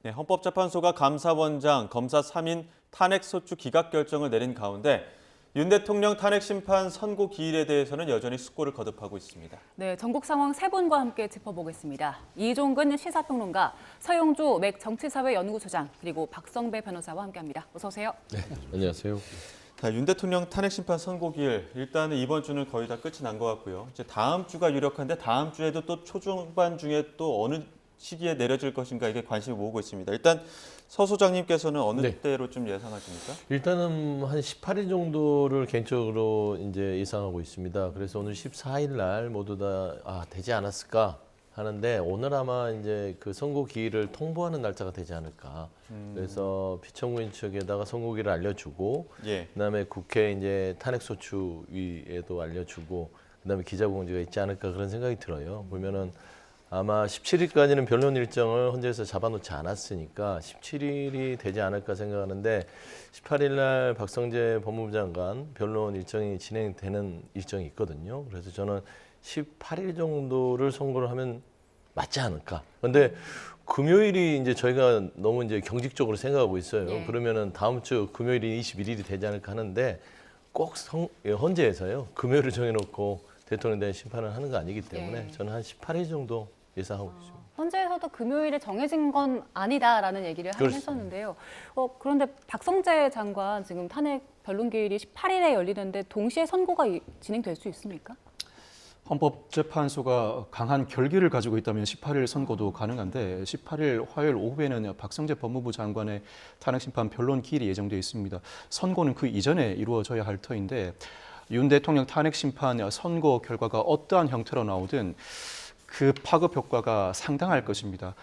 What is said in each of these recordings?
네, 헌법재판소가 감사원장, 검사 3인 탄핵소추 기각 결정을 내린 가운데 윤 대통령 탄핵 심판 선고 기일에 대해서는 여전히 숙고를 거듭하고 있습니다. 네, 전국 상황 세 분과 함께 짚어보겠습니다. 이종근 시사평론가, 서영주 맥 정치사회연구소장, 그리고 박성배 변호사와 함께합니다. 어서 오세요. 네, 안녕하세요. 윤 대통령 탄핵 심판 선고 기일, 일단은 이번 주는 거의 다 끝이 난 것 같고요. 이제 다음 주가 유력한데 다음 주에도 또 초중반 중에 또 어느 시기에 내려질 것인가 이게 관심을 모으고 있습니다. 일단 서 소장님께서는 어느 때로 좀 예상하십니까? 일단은 한 18일 정도를 개인적으로 이제 예상하고 있습니다. 그래서 오늘 14일 날 모두 다 되지 않았을까 하는데 오늘 아마 이제 그 선고 기일을 통보하는 날짜가 되지 않을까. 그래서 피청구인 측에다가 선고 기일을 알려주고, 그다음에 국회 이제 탄핵소추위에도 알려주고, 그다음에 기자공지가 있지 않을까 그런 생각이 들어요. 보면은. 아마 17일까지는 변론 일정을 헌재에서 잡아놓지 않았으니까 17일이 되지 않을까 생각하는데 18일 날 박성재 법무부 장관 변론 일정이 진행되는 일정이 있거든요. 그래서 저는 18일 정도를 선고를 하면 맞지 않을까. 그런데 금요일이 이제 저희가 너무 이제 경직적으로 생각하고 있어요. 그러면은 다음 주 금요일이 21일이 되지 않을까 하는데 꼭 헌재에서요. 금요일을 정해놓고 대통령에 대한 심판을 하는 거 아니기 때문에 저는 한 18일 정도 예상하고 있습니다. 헌재에서도 금요일에 정해진 건 아니다라는 얘기를 하긴 했었는데요. 그런데 박성재 장관 지금 탄핵 변론 기일이 18일에 열리는데 동시에 선고가 진행될 수 있습니까? 헌법재판소가 강한 결기를 가지고 있다면 18일 선고도 가능한데 18일 화요일 오후에는 박성재 법무부 장관의 탄핵심판 변론 기일이 예정되어 있습니다. 선고는 그 이전에 이루어져야 할 터인데 윤 대통령 탄핵심판 선고 결과가 어떠한 형태로 나오든 그 파급 효과가 상당할 것입니다.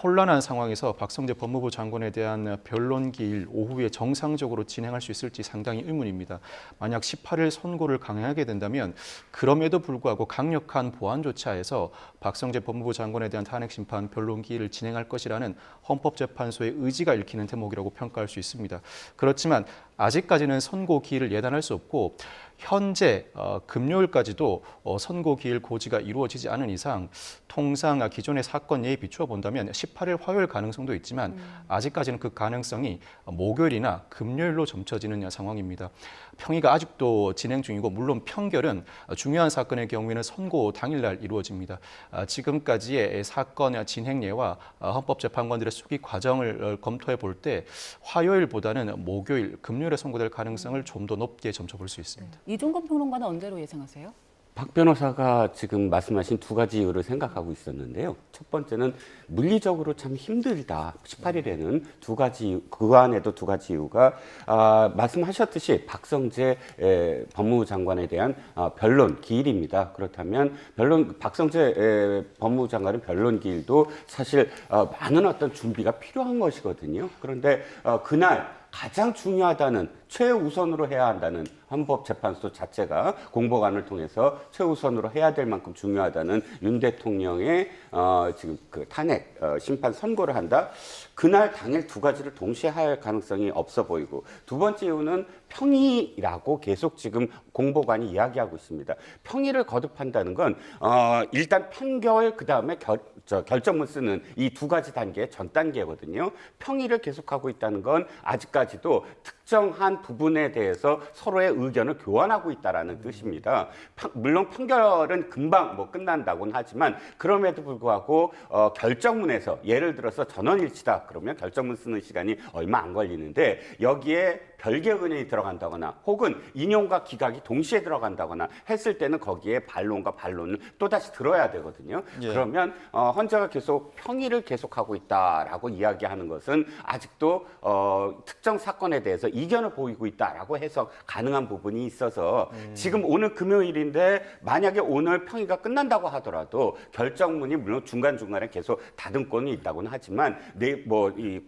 혼란한 상황에서 박성재 법무부 장관에 대한 변론 기일 오후에 정상적으로 진행할 수 있을지 상당히 의문입니다. 만약 18일 선고를 강행하게 된다면 그럼에도 불구하고 강력한 보안 조치하에서 박성재 법무부 장관에 대한 탄핵심판 변론 기일을 진행할 것이라는 헌법재판소의 의지가 읽히는 대목이라고 평가할 수 있습니다. 그렇지만 아직까지는 선고 기일을 예단할 수 없고 현재 금요일까지도 선고 기일 고지가 이루어지지 않은 이상 통상 기존의 사건 예에 비추어 본다면 18일 화요일 가능성도 있지만 아직까지는 그 가능성이 목요일이나 금요일로 점쳐지는 상황입니다. 평의가 아직도 진행 중이고 물론 평결은 중요한 사건의 경우에는 선고 당일날 이루어집니다. 지금까지의 사건 진행 예와 헌법재판관들의 수기 과정을 검토해 볼 때 화요일보다는 목요일, 금요일에 선고될 가능성을 좀 더 높게 점쳐볼 수 있습니다. 이종근 평론가는 언제로 예상하세요? 박 변호사가 지금 말씀하신 두 가지 이유를 생각하고 있었는데요. 첫 번째는 물리적으로 참 힘들다. 18일에는 두 가지, 그 안에도 두 가지 이유가 말씀하셨듯이 박성재 법무부 장관에 대한 변론 기일입니다. 그렇다면 박성재 법무부 장관의 변론 기일도 사실 많은 어떤 준비가 필요한 것이거든요. 그런데 그날 가장 중요하다는 최우선으로 해야 한다는 헌법재판소 자체가 공보관을 통해서 최우선으로 해야 될 만큼 중요하다는 윤 대통령의 지금 그 탄핵 심판 선고를 한다. 그날 당일 두 가지를 동시에 할 가능성이 없어 보이고 두 번째 이유는 평의라고 계속 지금 공보관이 이야기하고 있습니다. 평의를 거듭한다는 건 일단 판결 그다음에 결정문 쓰는 이 두 가지 단계의 전 단계거든요. 평의를 계속하고 있다는 건 아직까지도 특정한 부분에 대해서 서로의 의견을 교환하고 있다는 뜻입니다. 물론 판결은 금방 끝난다고는 하지만 그럼에도 불구하고 결정문에서 예를 들어서 전원일치다 그러면 결정문 쓰는 시간이 얼마 안 걸리는데 여기에 별개 의견이 들어간다거나 혹은 인용과 기각이 동시에 들어간다거나 했을 때는 거기에 반론과 반론을 또다시 들어야 되거든요. 그러면 헌재가 계속 평의를 계속하고 있다라고 이야기하는 것은 아직도 특정 사건에 대해서 이견을 보이고 있다라고 해서 가능한 부분이 있어서 지금 오늘 금요일인데 만약에 오늘 평의가 끝난다고 하더라도 결정문이 물론 중간중간에 계속 다듬고는 있다고는 하지만 이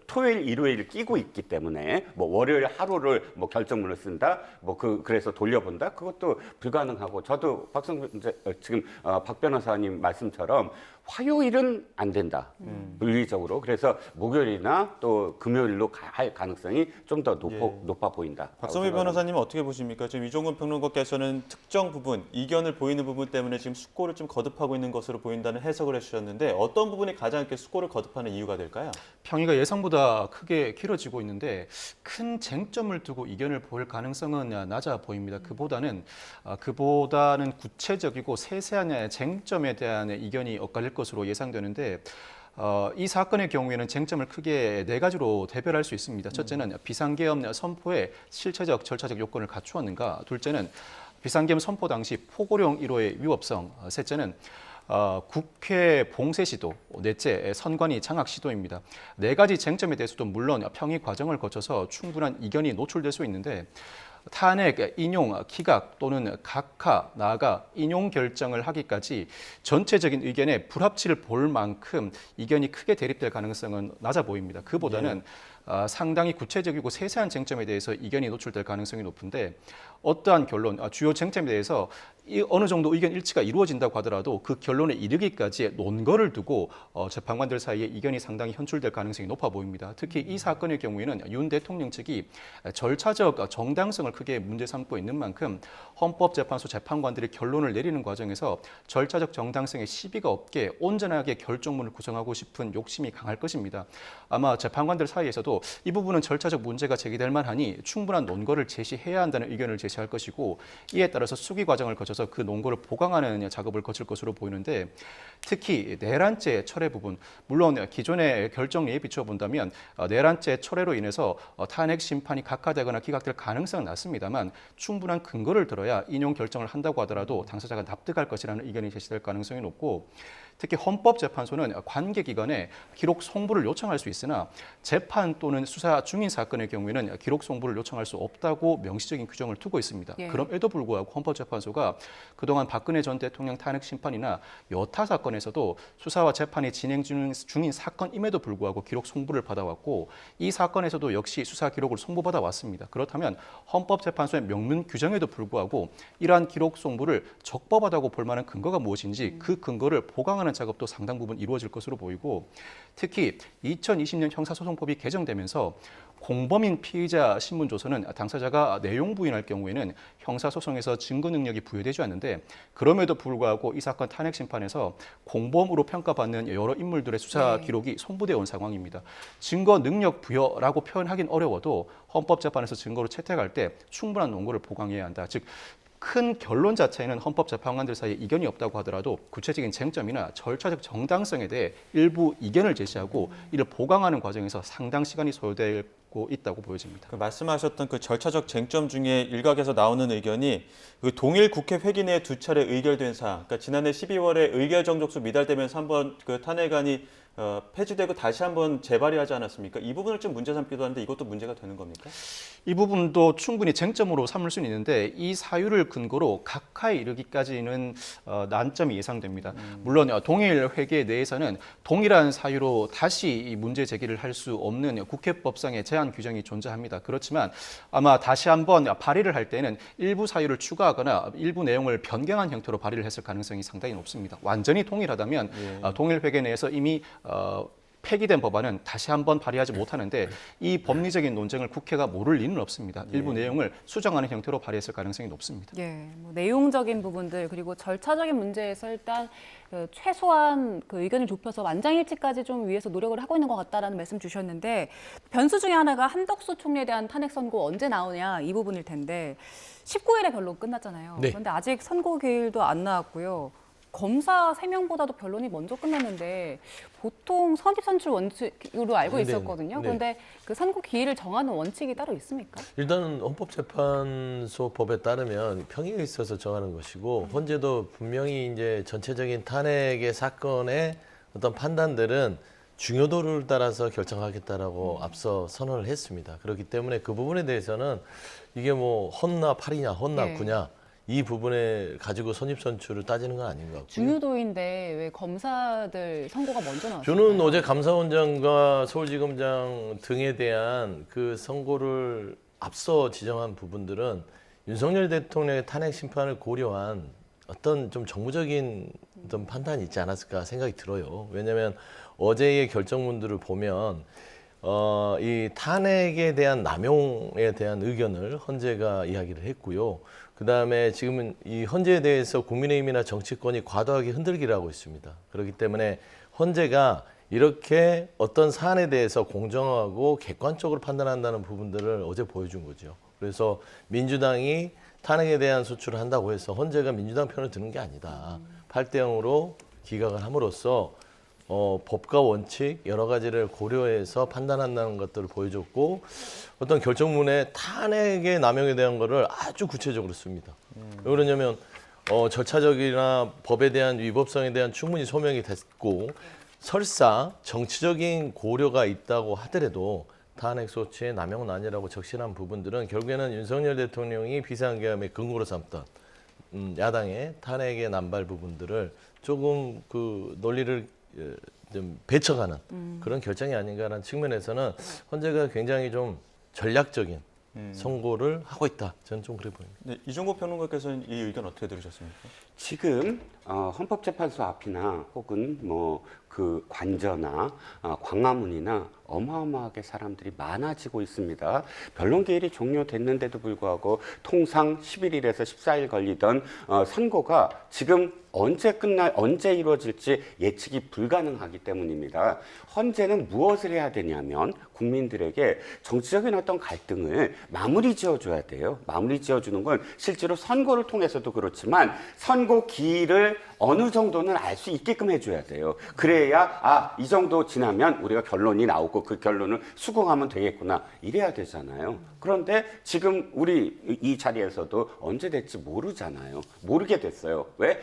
토요일, 일요일 끼고 있기 때문에 뭐 월요일 하루를 뭐 결정문을 쓴다, 뭐 그래서 돌려본다, 그것도 불가능하고 저도 지금 박 변호사님 말씀처럼 화요일은 안 된다 물리적으로. 그래서 목요일이나 또 금요일로 할 가능성이 좀 더 높아 보인다. 박성미 변호사님은 어떻게 보십니까? 지금 이종근 평론가께서는 특정 부분, 이견을 보이는 부분 때문에 지금 숙고를 좀 거듭하고 있는 것으로 보인다는 해석을 해주셨는데 어떤 부분이 가장 이렇게 숙고를 거듭하는 이유가 될까요? 평의가 예상보다 크게 길어지고 있는데 큰 쟁점을 두고 이견을 보일 가능성은 낮아 보입니다. 그보다는 구체적이고 세세한 쟁점에 대한 이견이 엇갈릴 것으로 예상되는데 이 사건의 경우에는 쟁점을 크게 네 가지로 대별할 수 있습니다. 첫째는 비상계엄 선포에 실체적, 절차적 요건을 갖추었는가. 둘째는 비상계엄 선포 당시 포고령 1호의 위법성. 셋째는 국회 봉쇄 시도, 넷째 선관위 장악 시도입니다. 네 가지 쟁점에 대해서도 물론 평의 과정을 거쳐서 충분한 이견이 노출될 수 있는데 탄핵, 인용, 기각 또는 각하, 나아가 인용 결정을 하기까지 전체적인 의견에 불합치를 볼 만큼 이견이 크게 대립될 가능성은 낮아 보입니다. 그보다는 상당히 구체적이고 세세한 쟁점에 대해서 이견이 노출될 가능성이 높은데 어떠한 결론, 주요 쟁점에 대해서 어느 정도 의견 일치가 이루어진다고 하더라도 그 결론에 이르기까지의 논거를 두고 재판관들 사이에 이견이 상당히 현출될 가능성이 높아 보입니다. 특히 이 사건의 경우에는 윤 대통령 측이 절차적 정당성을 크게 문제 삼고 있는 만큼 헌법재판소 재판관들이 결론을 내리는 과정에서 절차적 정당성에 시비가 없게 온전하게 결정문을 구성하고 싶은 욕심이 강할 것입니다. 아마 재판관들 사이에서도 이 부분은 절차적 문제가 제기될 만하니 충분한 논거를 제시해야 한다는 의견을 제시할 것이고 이에 따라서 수기 과정을 거쳐서 그 논거를 보강하는 작업을 거칠 것으로 보이는데 특히 내란죄 철회 부분, 물론 기존의 결정리에 비춰본다면 내란죄 철회로 인해서 탄핵 심판이 각하되거나 기각될 가능성은 낮습니다만 충분한 근거를 들어야 인용 결정을 한다고 하더라도 당사자가 납득할 것이라는 의견이 제시될 가능성이 높고 특히 헌법재판소는 관계기관에 기록 송부를 요청할 수 있으나 재판 또는 수사 중인 사건의 경우에는 기록 송부를 요청할 수 없다고 명시적인 규정을 두고 있습니다. 예. 그럼에도 불구하고 헌법재판소가 그동안 박근혜 전 대통령 탄핵 심판이나 여타 사건에서도 수사와 재판이 진행 중인 사건임에도 불구하고 기록 송부를 받아왔고 이 사건에서도 역시 수사 기록을 송부받아 왔습니다. 그렇다면 헌법재판소의 명문 규정에도 불구하고 이러한 기록 송부를 적법하다고 볼 만한 근거가 무엇인지 그 근거를 보강하는 작업도 상당 부분 이루어질 것으로 보이고 특히 2020년 형사소송법이 개정되면서 공범인 피의자 신문조서는 당사자가 내용 부인할 경우에는 형사소송에서 증거 능력이 부여되지 않는데 그럼에도 불구하고 이 사건 탄핵 심판에서 공범으로 평가받는 여러 인물들의 수사 기록이 송부되어 온 상황입니다. 증거 능력 부여라고 표현하긴 어려워도 헌법재판에서 증거로 채택할 때 충분한 논거를 보강해야 한다. 즉 큰 결론 자체에는 헌법재판관들 사이에 이견이 없다고 하더라도 구체적인 쟁점이나 절차적 정당성에 대해 일부 이견을 제시하고 이를 보강하는 과정에서 상당 시간이 소요되고 있다고 보여집니다. 그 말씀하셨던 그 절차적 쟁점 중에 일각에서 나오는 의견이 그 동일 국회 회기 내에 두 차례 의결된 사항, 그러니까 지난해 12월에 의결 정족수 미달되면서 한번 그 탄핵안이 폐지되고 다시 한번 재발의하지 않았습니까? 이 부분을 좀 문제 삼기도 하는데 이것도 문제가 되는 겁니까? 이 부분도 충분히 쟁점으로 삼을 수는 있는데 이 사유를 근거로 각하에 이르기까지는 난점이 예상됩니다. 물론 동일 회계 내에서는 동일한 사유로 다시 이 문제 제기를 할 수 없는 국회법상의 제한 규정이 존재합니다. 그렇지만 아마 다시 한번 발의를 할 때는 일부 사유를 추가하거나 일부 내용을 변경한 형태로 발의를 했을 가능성이 상당히 높습니다. 완전히 동일하다면 동일 회계 내에서 이미 폐기된 법안은 다시 한번 발의하지 못하는데 이 법리적인 논쟁을 국회가 모를 리는 없습니다. 일부 내용을 수정하는 형태로 발의했을 가능성이 높습니다. 예, 뭐 내용적인 부분들 그리고 절차적인 문제에서 일단 최소한 그 의견을 좁혀서 만장일치까지 좀 위해서 노력을 하고 있는 것 같다라는 말씀 주셨는데 변수 중에 하나가 한덕수 총리에 대한 탄핵 선고 언제 나오냐 이 부분일 텐데 19일에 변론 끝났잖아요. 네. 그런데 아직 선고 기일도 안 나왔고요. 검사 3명보다도 변론이 먼저 끝났는데 보통 선입선출 원칙으로 알고 네, 있었거든요. 네. 그런데 그 선고 기일을 정하는 원칙이 따로 있습니까? 일단은 헌법재판소 법에 따르면 평의에 있어서 정하는 것이고 헌재도 분명히 이제 전체적인 탄핵의 사건의 어떤 판단들은 중요도를 따라서 결정하겠다라고 앞서 선언을 했습니다. 그렇기 때문에 그 부분에 대해서는 이게 뭐 헌나 팔이냐 헌나 네. 구냐 이 부분에 가지고 선입선출을 따지는 건 아닌 것 같고요. 중요도인데 왜 검사들 선고가 먼저 나왔어요? 저는 어제 감사원장과 서울지검장 등에 대한 그 선고를 앞서 지정한 부분들은 윤석열 대통령의 탄핵 심판을 고려한 어떤 좀 정무적인 어떤 판단이 있지 않았을까 생각이 들어요. 왜냐하면 어제의 결정문들을 보면 이 탄핵에 대한 남용에 대한 의견을 헌재가 이야기를 했고요. 그다음에 지금은 이 헌재에 대해서 국민의힘이나 정치권이 과도하게 흔들기를 하고 있습니다. 그렇기 때문에 헌재가 이렇게 어떤 사안에 대해서 공정하고 객관적으로 판단한다는 부분들을 어제 보여준 거죠. 그래서 민주당이 탄핵에 대한 소추를 한다고 해서 헌재가 민주당 편을 드는 게 아니다. 8대 0으로 기각을 함으로써 법과 원칙 여러 가지를 고려해서 판단한다는 것들을 보여줬고 어떤 결정문에 탄핵의 남용에 대한 거를 아주 구체적으로 씁니다. 왜 그러냐면 절차적이나 법에 대한 위법성에 대한 충분히 소명이 됐고 설사 정치적인 고려가 있다고 하더라도 탄핵 소추의 남용은 아니라고 적시한 부분들은 결국에는 윤석열 대통령이 비상계엄의 근거로 삼던 야당의 탄핵의 남발 부분들을 조금 그 논리를 좀 배쳐가는 그런 결정이 아닌가라는 측면에서는 헌재가 굉장히 좀 전략적인 선고를 하고 있다. 저는 좀 그래 보입니다. 네, 이종국 평론가께서는 이 의견 어떻게 들으셨습니까? 지금 헌법재판소 앞이나 혹은 뭐 그 관저나 광화문이나 어마어마하게 사람들이 많아지고 있습니다. 변론 기일이 종료됐는데도 불구하고 통상 11일에서 14일 걸리던 선고가 지금 언제 이루어질지 예측이 불가능하기 때문입니다. 헌재는 무엇을 해야 되냐면 국민들에게 정치적인 어떤 갈등을 마무리 지어줘야 돼요. 마무리 지어주는 건 실제로 선고를 통해서도 그렇지만 선고 기일을 어느 정도는 알 수 있게끔 해줘야 돼요. 그래야 이 정도 지나면 우리가 결론이 나오고 그 결론을 수긍하면 되겠구나 이래야 되잖아요. 그런데 지금 우리 이 자리에서도 언제 될지 모르잖아요. 모르게 됐어요. 왜?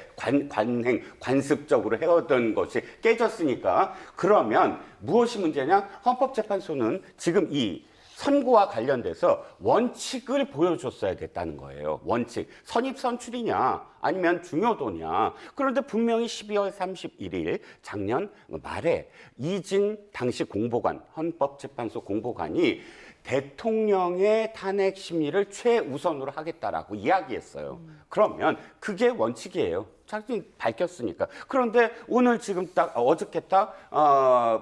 관습적으로 해오던 것이 깨졌으니까. 그러면 무엇이 문제냐? 헌법재판소는 지금 이 선고와 관련돼서 원칙을 보여줬어야 됐다는 거예요. 원칙. 선입선출이냐 아니면 중요도냐. 그런데 분명히 12월 31일 작년 말에 이진 당시 공보관, 헌법재판소 공보관이 대통령의 탄핵 심리를 최우선으로 하겠다라고 이야기했어요. 그러면 그게 원칙이에요. 자기 밝혔으니까. 그런데 오늘 지금 딱 어저께 딱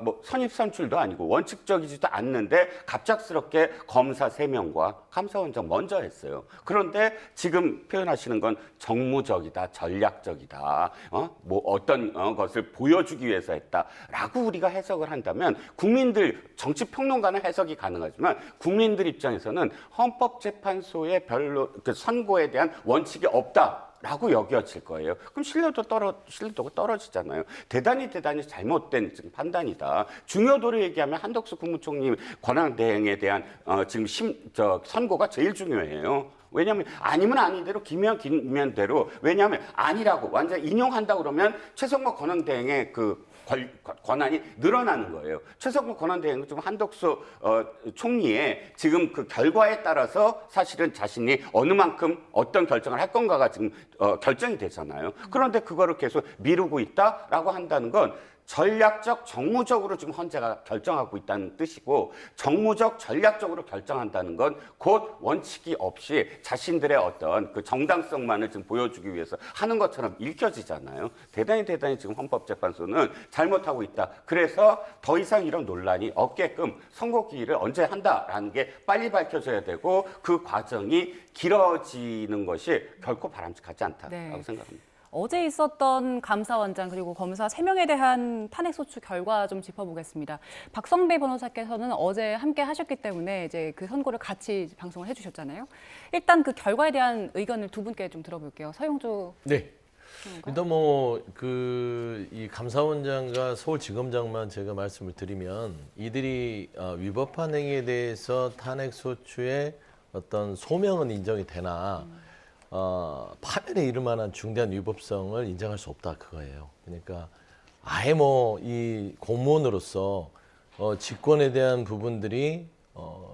뭐 선입선출도 아니고 원칙적이지도 않는데 갑작스럽게 검사 3명과 감사원장 먼저 했어요. 그런데 지금 표현하시는 건 정무적이다, 전략적이다, 뭐 어떤 것을 보여주기 위해서 했다라고 우리가 해석을 한다면 국민들 정치평론가는 해석이 가능하지만 국민들 입장에서는 헌법재판소의 그 선고에 대한 원칙이 없다라고 여겨질 거예요. 그럼 신뢰도가 떨어지잖아요. 대단히 잘못된 지금 판단이다. 중요도를 얘기하면 한덕수 국무총리 권한대행에 대한 지금 선고가 제일 중요해요. 왜냐하면 아니면 아니대로 기면 대로. 왜냐하면 아니라고 완전 인용한다 그러면 최성모 권한대행의 그 권한이 늘어나는 거예요. 최성모 권한대행은 좀 한덕수 총리의 지금 그 결과에 따라서 사실은 자신이 어느 만큼 어떤 결정을 할 건가가 지금 결정이 되잖아요. 그런데 그거를 계속 미루고 있다라고 한다는 건 전략적, 정무적으로 지금 헌재가 결정하고 있다는 뜻이고 정무적, 전략적으로 결정한다는 건 곧 원칙이 없이 자신들의 어떤 그 정당성만을 지금 보여주기 위해서 하는 것처럼 읽혀지잖아요. 대단히 지금 헌법재판소는 잘못하고 있다. 그래서 더 이상 이런 논란이 없게끔 선고 기일을 언제 한다라는 게 빨리 밝혀져야 되고 그 과정이 길어지는 것이 결코 바람직하지 않다라고 생각합니다. 어제 있었던 감사원장 그리고 검사 3명에 대한 탄핵소추 결과 좀 짚어보겠습니다. 박성배 변호사께서는 어제 함께 하셨기 때문에 이제 그 선고를 같이 방송을 해주셨잖아요. 일단 그 결과에 대한 의견을 두 분께 좀 들어볼게요. 서영주. 네. 일단 뭐 이 감사원장과 서울지검장만 제가 말씀을 드리면 이들이 위법한 행위에 대해서 탄핵소추의 어떤 소명은 인정이 되나 파면에 이를 만한 중대한 위법성을 인정할 수 없다 그거예요. 그러니까 아예 뭐 이 공무원으로서 직권에 대한 부분들이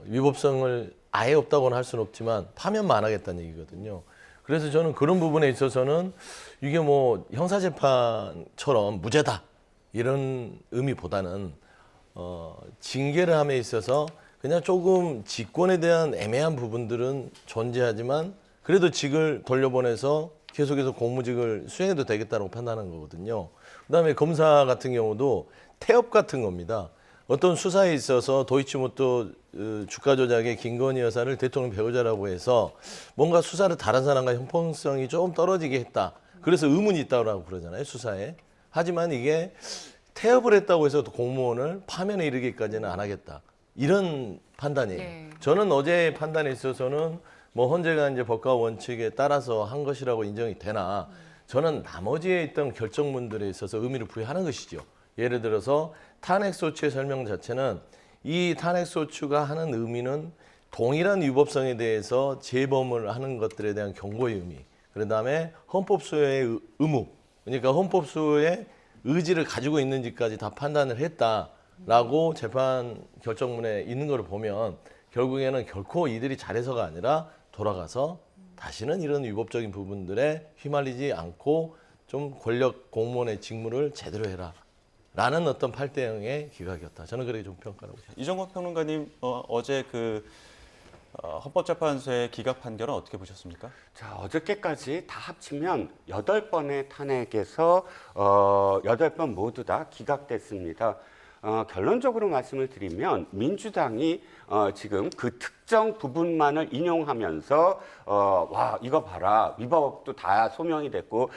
위법성을 아예 없다고는 할 수는 없지만 파면만 하겠다는 얘기거든요. 그래서 저는 그런 부분에 있어서는 이게 뭐 형사재판처럼 무죄다 이런 의미보다는 징계를 함에 있어서 그냥 조금 직권에 대한 애매한 부분들은 존재하지만 그래도 직을 돌려보내서 계속해서 공무직을 수행해도 되겠다고 판단한 거거든요. 그다음에 검사 같은 경우도 태업 같은 겁니다. 어떤 수사에 있어서 도이치모터 주가 조작의 김건희 여사를 대통령 배우자라고 해서 뭔가 수사를 다른 사람과 형평성이 조금 떨어지게 했다. 그래서 의문이 있다고 그러잖아요, 수사에. 하지만 이게 태업을 했다고 해서 공무원을 파면에 이르기까지는 안 하겠다. 이런 판단이에요. 네. 저는 어제의 판단에 있어서는 뭐 헌재가 이제 법과 원칙에 따라서 한 것이라고 인정이 되나 저는 나머지에 있던 결정문들에 있어서 의미를 부여하는 것이죠. 예를 들어서 탄핵소추의 설명 자체는 이 탄핵소추가 하는 의미는 동일한 위법성에 대해서 재범을 하는 것들에 대한 경고의 의미, 그다음에 헌법소의 의무, 그러니까 헌법소의 의지를 가지고 있는지까지 다 판단을 했다라고 재판 결정문에 있는 걸 보면 결국에는 결코 이들이 잘해서가 아니라 돌아가서 다시는 이런 위법적인 부분들에 휘말리지 않고 좀 권력 공무원의 직무를 제대로 해라. 라는 어떤 8대0의 기각이었다. 저는 그렇게 좀 평가하고 싶습니다. 이정국 평론가님 어제 그 헌법재판소의 기각 판결은 어떻게 보셨습니까? 자, 어저께까지 다 합치면 8번의 탄핵에서 8번 모두 다 기각됐습니다. 결론적으로 말씀을 드리면 민주당이 지금 그 특정 부분만을 인용하면서 와 이거 봐라 위법도 다 소명이 됐고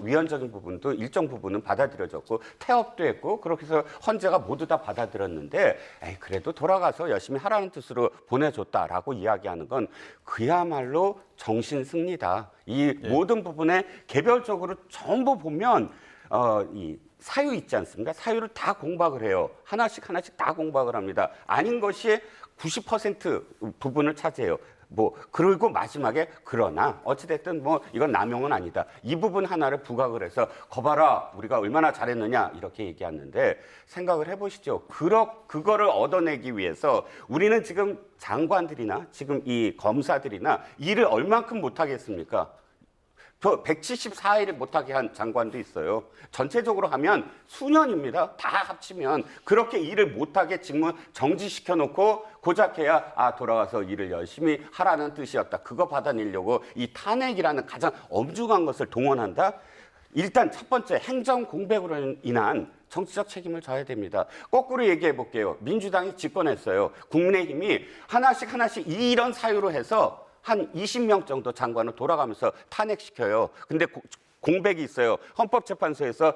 위헌적인 부분도 일정 부분은 받아들여졌고 태업도 했고 그렇게 해서 헌재가 모두 다 받아들였는데 에이, 그래도 돌아가서 열심히 하라는 뜻으로 보내줬다라고 이야기하는 건 그야말로 정신승리다. 이 모든 부분에 개별적으로 전부 보면 이 사유 있지 않습니까? 사유를 다 공박을 해요. 하나씩 다 공박을 합니다. 아닌 것이 90% 부분을 차지해요. 그리고 마지막에 그러나 어찌됐든 이건 남용은 아니다. 이 부분 하나를 부각을 해서 거봐라 우리가 얼마나 잘했느냐 이렇게 얘기하는데 생각을 해보시죠. 그거를 얻어내기 위해서 우리는 지금 장관들이나 지금 이 검사들이나 일을 얼만큼 못하겠습니까? 174일을 못하게 한 장관도 있어요. 전체적으로 하면 수년입니다. 다 합치면 그렇게 일을 못하게 직무 정지시켜 놓고 고작해야 돌아와서 일을 열심히 하라는 뜻이었다. 그거 받아내려고 이 탄핵이라는 가장 엄중한 것을 동원한다. 일단 첫 번째 행정 공백으로 인한 정치적 책임을 져야 됩니다. 거꾸로 얘기해 볼게요. 민주당이 집권했어요. 국민의힘이 하나씩 이런 사유로 해서 한 20명 정도 장관을 돌아가면서 탄핵시켜요. 근데 공백이 있어요. 헌법재판소에서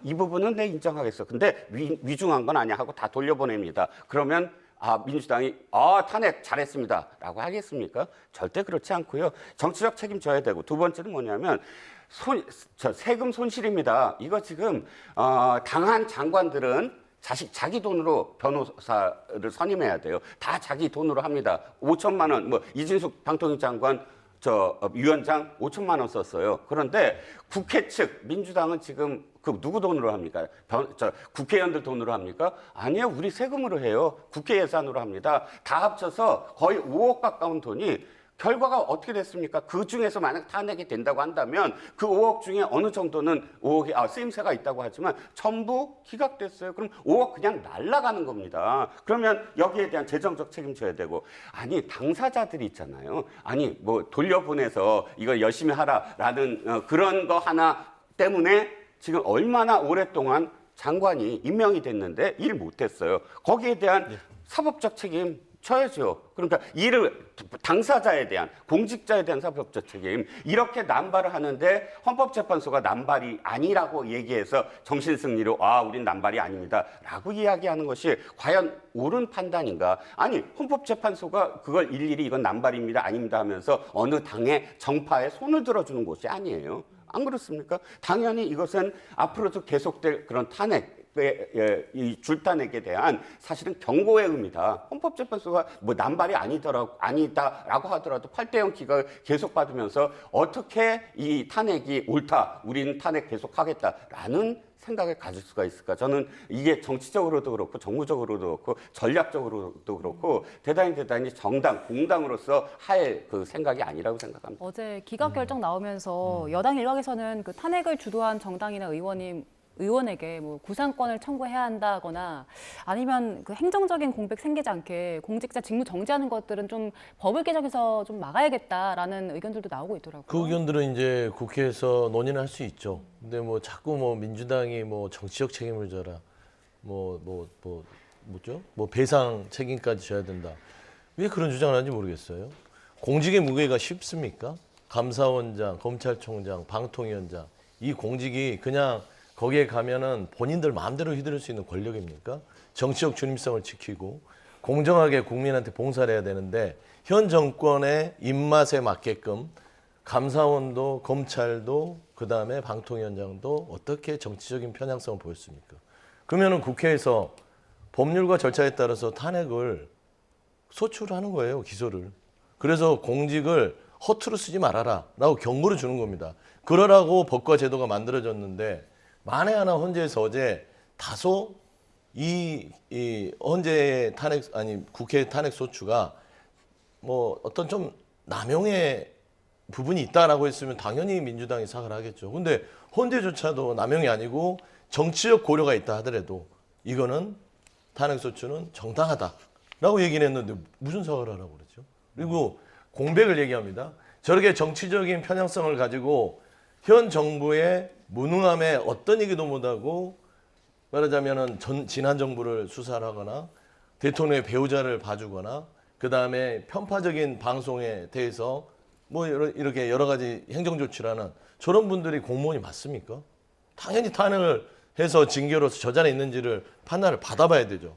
이 부분은 내 인정하겠어. 근데 위중한 건 아니야 하고 다 돌려보냅니다. 그러면 민주당이 탄핵 잘했습니다 라고 하겠습니까? 절대 그렇지 않고요. 정치적 책임 져야 되고 두 번째는 뭐냐면 세금 손실입니다. 이거 지금 당한 장관들은 자기 돈으로 변호사를 선임해야 돼요. 다 자기 돈으로 합니다. 5천만 원, 이진숙 방통위 장관, 위원장 5천만 원 썼어요. 그런데 국회 측, 민주당은 지금 누구 돈으로 합니까? 국회의원들 돈으로 합니까? 아니요, 우리 세금으로 해요. 국회 예산으로 합니다. 다 합쳐서 거의 5억 가까운 돈이 결과가 어떻게 됐습니까? 그 중에서 만약 탄핵이 된다고 한다면 그 5억 중에 어느 정도는 5억이 쓰임새가 있다고 하지만 전부 기각됐어요. 그럼 5억 그냥 날아가는 겁니다. 그러면 여기에 대한 재정적 책임져야 되고 당사자들이 있잖아요. 돌려보내서 이걸 열심히 하라라는 그런 거 하나 때문에 지금 얼마나 오랫동안 장관이 임명이 됐는데 일 못했어요. 거기에 대한 사법적 책임 쳐야죠. 그러니까 당사자에 대한 공직자에 대한 사법적 책임 이렇게 남발을 하는데 헌법재판소가 남발이 아니라고 얘기해서 정신승리로 우린 남발이 아닙니다 라고 이야기하는 것이 과연 옳은 판단인가? 헌법재판소가 그걸 일일이 이건 남발입니다 아닙니다 하면서 어느 당의 정파에 손을 들어주는 곳이 아니에요. 안 그렇습니까? 당연히 이것은 앞으로도 계속될 그런 탄핵 이 줄탄핵에 대한 사실은 경고의 의미다. 헌법재판소가 뭐 남발이 아니다라고 하더라도 8대0 기각을 계속 받으면서 어떻게 이 탄핵이 옳다, 우리는 탄핵 계속하겠다라는 생각을 가질 수가 있을까? 저는 이게 정치적으로도 그렇고 정무적으로도 그렇고 전략적으로도 그렇고 대단히 정당, 공당으로서 할 그 생각이 아니라고 생각합니다. 어제 기각 결정 나오면서 여당 일각에서는 그 탄핵을 주도한 정당이나 의원에게 뭐 구상권을 청구해야 한다거나 아니면 그 행정적인 공백 생기지 않게 공직자 직무 정지하는 것들은 좀 법을 개정해서 좀 막아야겠다라는 의견들도 나오고 있더라고요. 그 의견들은 이제 국회에서 논의는 할 수 있죠. 근데 뭐 자꾸 뭐 민주당이 뭐 정치적 책임을 져라, 뭐죠? 뭐 배상 책임까지 져야 된다. 왜 그런 주장을 하는지 모르겠어요. 공직의 무게가 쉽습니까? 감사원장, 검찰총장, 방통위원장 이 공직이 그냥 거기에 가면은 본인들 마음대로 휘두를 수 있는 권력입니까? 정치적 중립성을 지키고 공정하게 국민한테 봉사를 해야 되는데 현 정권의 입맛에 맞게끔 감사원도 검찰도 그다음에 방통위원장도 어떻게 정치적인 편향성을 보였습니까? 그러면은 국회에서 법률과 절차에 따라서 탄핵을 소추를 하는 거예요, 기소를. 그래서 공직을 허투루 쓰지 말아라라고 경고를 주는 겁니다. 그러라고 법과 제도가 만들어졌는데 만에 하나 헌재에서 어제 다소 이 헌재의 국회 탄핵 소추가 뭐 어떤 좀 남용의 부분이 있다라고 했으면 당연히 민주당이 사과를 하겠죠. 근데 헌재조차도 남용이 아니고 정치적 고려가 있다 하더라도 이거는 탄핵 소추는 정당하다라고 얘기를 했는데 무슨 사과를 하라고 그러죠? 그리고 공백을 얘기합니다. 저렇게 정치적인 편향성을 가지고 현 정부의 무능함에 어떤 얘기도 못하고 말하자면은 지난 정부를 수사를 하거나 대통령의 배우자를 봐주거나 그 다음에 편파적인 방송에 대해서 뭐 이렇게 여러 가지 행정 조치를 하는 저런 분들이 공무원이 맞습니까? 당연히 탄핵을 해서 징계로서 저 자리에 있는지를 판단을 받아봐야 되죠.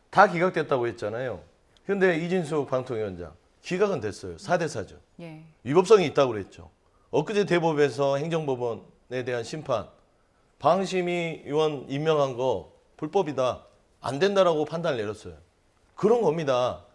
다 기각됐다고 했잖아요. 근데 이진숙 방통위원장 기각은 됐어요. 4대4죠. 예. 위법성이 있다고 그랬죠. 엊그제 대법에서 행정법원에 대한 심판, 방심위 의원 임명한 거 불법이다, 안 된다라고 판단을 내렸어요. 그런 겁니다.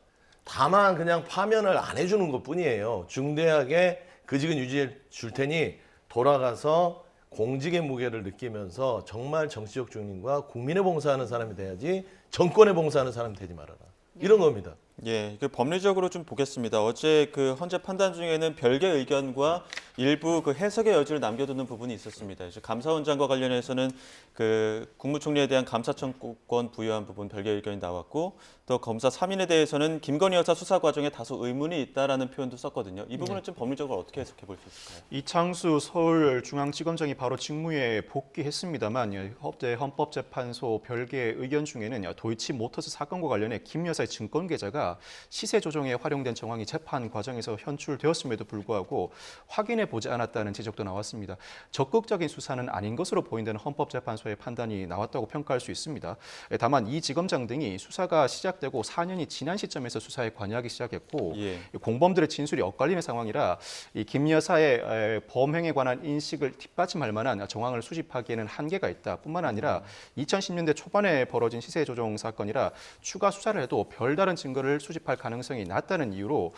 다만 그냥 파면을 안 해주는 것뿐이에요. 중대하게 그 직은 유지해 줄 테니 돌아가서 공직의 무게를 느끼면서 정말 정치적 중립과 국민에 봉사하는 사람이 돼야지 정권에 봉사하는 사람이 되지 말아라. 이런 겁니다. 예, 그 법리적으로 좀 보겠습니다. 어제 그 헌재 판단 중에는 별개의 의견과 일부 그 해석의 여지를 남겨두는 부분이 있었습니다. 감사원장과 관련해서는 그 국무총리에 대한 감사청구권 부여한 부분 별개 의견이 나왔고 또 검사 3인에 대해서는 김건희 여사 수사 과정에 다소 의문이 있다라는 표현도 썼거든요. 이 부분은 좀 법리적으로 어떻게 해석해 볼 수 있을까요? 이창수 서울중앙지검장이 바로 직무에 복귀했습니다만 어제 헌법재판소 별개의 의견 중에는 도이치모터스 사건과 관련해 김 여사의 증권 계좌가 시세 조정에 활용된 정황이 재판 과정에서 현출되었음에도 불구하고 확인해 보지 않았다는 지적도 나왔습니다. 적극적인 수사는 아닌 것으로 보인다는 헌법재판소의 판단이 나왔다고 평가할 수 있습니다. 다만 이 지검장 등이 수사가 시작되고 4년이 지난 시점에서 수사에 관여하기 시작했고 예. 공범들의 진술이 엇갈리는 상황이라 이 김 여사의 범행에 관한 인식을 뒷받침할 만한 정황을 수집하기에는 한계가 있다. 뿐만 아니라 2010년대 초반에 벌어진 시세 조정 사건이라 추가 수사를 해도 별다른 증거를 수집할 가능성이 낮다는 이유로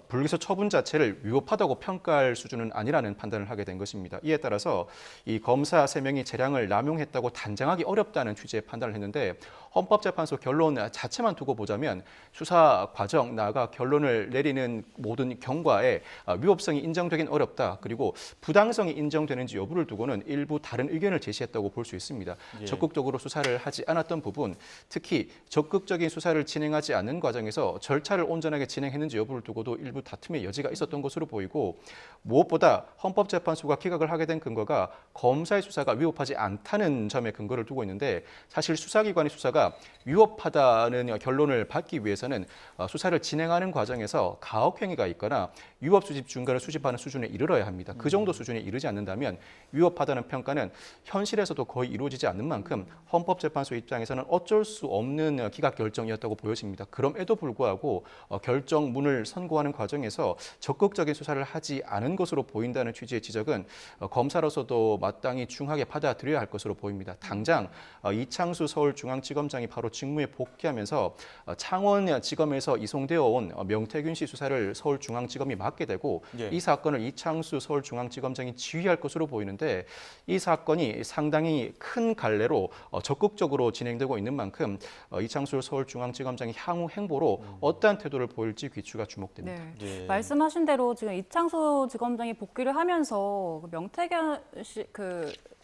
불기소 처분 자체를 위법하다고 평가할 수준은 아니라는 판단을 하게 된 것입니다. 이에 따라서 이 검사 3명이 재량을 남용했다고 단정하기 어렵다는 취지의 판단을 했는데 헌법재판소 결론 자체만 두고 보자면 수사 과정 나아가 결론을 내리는 모든 경과에 위법성이 인정되긴 어렵다. 그리고 부당성이 인정되는지 여부를 두고는 일부 다른 의견을 제시했다고 볼 수 있습니다. 예. 적극적으로 수사를 하지 않았던 부분, 특히 적극적인 수사를 진행하지 않는 과정에서 절차를 온전하게 진행했는지 여부를 두고도 일부 다툼의 여지가 있었던 것으로 보이고 무엇보다 헌법재판소가 기각을 하게 된 근거가 검사의 수사가 위법하지 않다는 점에 근거를 두고 있는데 사실 수사기관의 수사가 위법하다는 결론을 받기 위해서는 수사를 진행하는 과정에서 가혹행위가 있거나 위법 수집 증거를 수집하는 수준에 이르러야 합니다. 그 정도 수준에 이르지 않는다면 위법하다는 평가는 현실에서도 거의 이루어지지 않는 만큼 헌법재판소 입장에서는 어쩔 수 없는 기각 결정이었다고 보여집니다. 그럼에도 불구하고 결정문을 선고하는 과정에서 적극적인 수사를 하지 않은 것으로 보인다는 취지의 지적은 검사로서도 마땅히 중하게 받아들여야 할 것으로 보입니다. 당장 이창수 서울중앙지검장이 바로 직무에 복귀하면서 창원지검에서 이송되어 온 명태균 씨 수사를 서울중앙지검이 맡게 되고 예. 이 사건을 이창수 서울중앙지검장이 지휘할 것으로 보이는데 이 사건이 상당히 큰 갈래로 적극적으로 진행되고 있는 만큼 이창수 서울중앙지검장이 향후 행보로 어떠한 태도를 보일지 귀추가 주목됩니다. 네. 예. 말씀하신 대로 지금 이창수 지검장이 복귀를 하면서 명태균 씨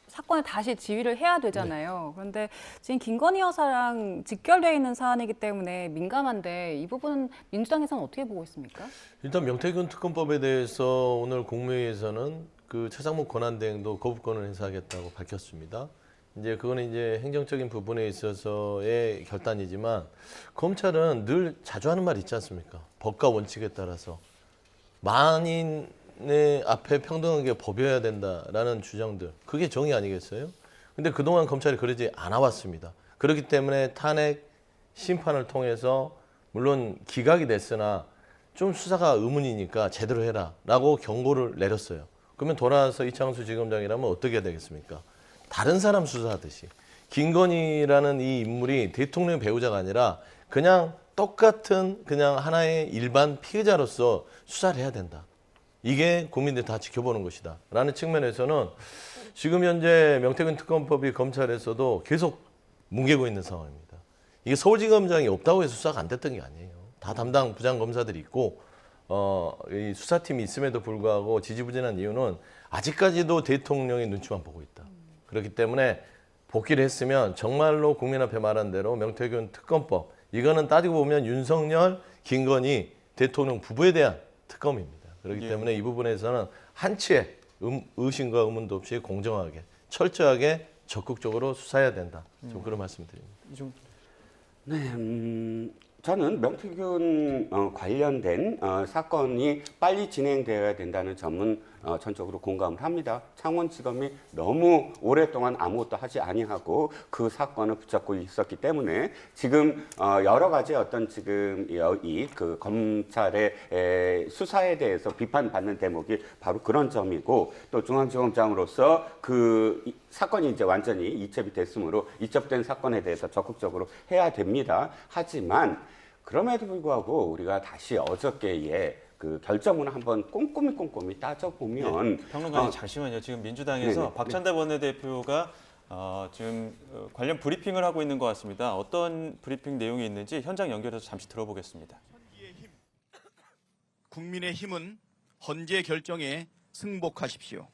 사건을 다시 지휘를 해야 되잖아요. 그런데 지금 김건희 여사랑 직결되어 있는 사안이기 때문에 민감한데 이 부분 민주당에서는 어떻게 보고 있습니까? 일단 명태균 특검법에 대해서 오늘 국무회의에서는 그 차장목 권한대행도 거부권을 행사하겠다고 밝혔습니다. 이제 그거는 이제 행정적인 부분에 있어서의 결단이지만 검찰은 늘 자주 하는 말 있지 않습니까? 법과 원칙에 따라서 만인의 앞에 평등하게 법여야 된다라는 주장들, 그게 정의 아니겠어요? 근데 그동안 검찰이 그러지 않아 왔습니다. 그렇기 때문에 탄핵 심판을 통해서 물론 기각이 됐으나 좀 수사가 의문이니까 제대로 해라라고 경고를 내렸어요. 그러면 돌아와서 이창수 지검장이라면 어떻게 해야 되겠습니까? 다른 사람 수사하듯이 김건희라는 이 인물이 대통령 배우자가 아니라 그냥 똑같은 그냥 하나의 일반 피해자로서 수사를 해야 된다. 이게 국민들이 다 지켜보는 것이다. 라는 측면에서는 지금 현재 명태균 특검법이 검찰에서도 계속 뭉개고 있는 상황입니다. 이게 서울지검장이 없다고 해서 수사가 안 됐던 게 아니에요. 다 담당 부장검사들이 있고 이 수사팀이 있음에도 불구하고 지지부진한 이유는 아직까지도 대통령의 눈치만 보고 있다. 그렇기 때문에 복귀를 했으면 정말로 국민 앞에 말한 대로 명태균 특검법, 이거는 따지고 보면 윤석열, 김건희 대통령 부부에 대한 특검입니다. 그렇기 때문에 이 부분에서는 한치의 의심과 의문도 없이 공정하게, 철저하게 적극적으로 수사해야 된다. 좀 그런 말씀드립니다. 네, 저는 명태균 관련된 사건이 빨리 진행되어야 된다는 점은 전적으로 공감을 합니다. 창원지검이 너무 오랫동안 아무것도 하지 아니하고 그 사건을 붙잡고 있었기 때문에 지금 여러 가지 어떤 지금 그 검찰의 수사에 대해서 비판받는 대목이 바로 그런 점이고, 또 중앙지검장으로서 그 사건이 이제 완전히 이첩이 됐으므로 이첩된 사건에 대해서 적극적으로 해야 됩니다. 하지만 그럼에도 불구하고 우리가 다시 어저께의 그 결정문을 한번 꼼꼼히 따져보면 평론가님 잠시만요. 지금 민주당에서 네네. 박찬대 원내대표가 지금 관련 브리핑을 하고 있는 것 같습니다. 어떤 브리핑 내용이 있는지 현장 연결해서 잠시 들어보겠습니다. 국민의힘은 헌재 결정에 승복하십시오.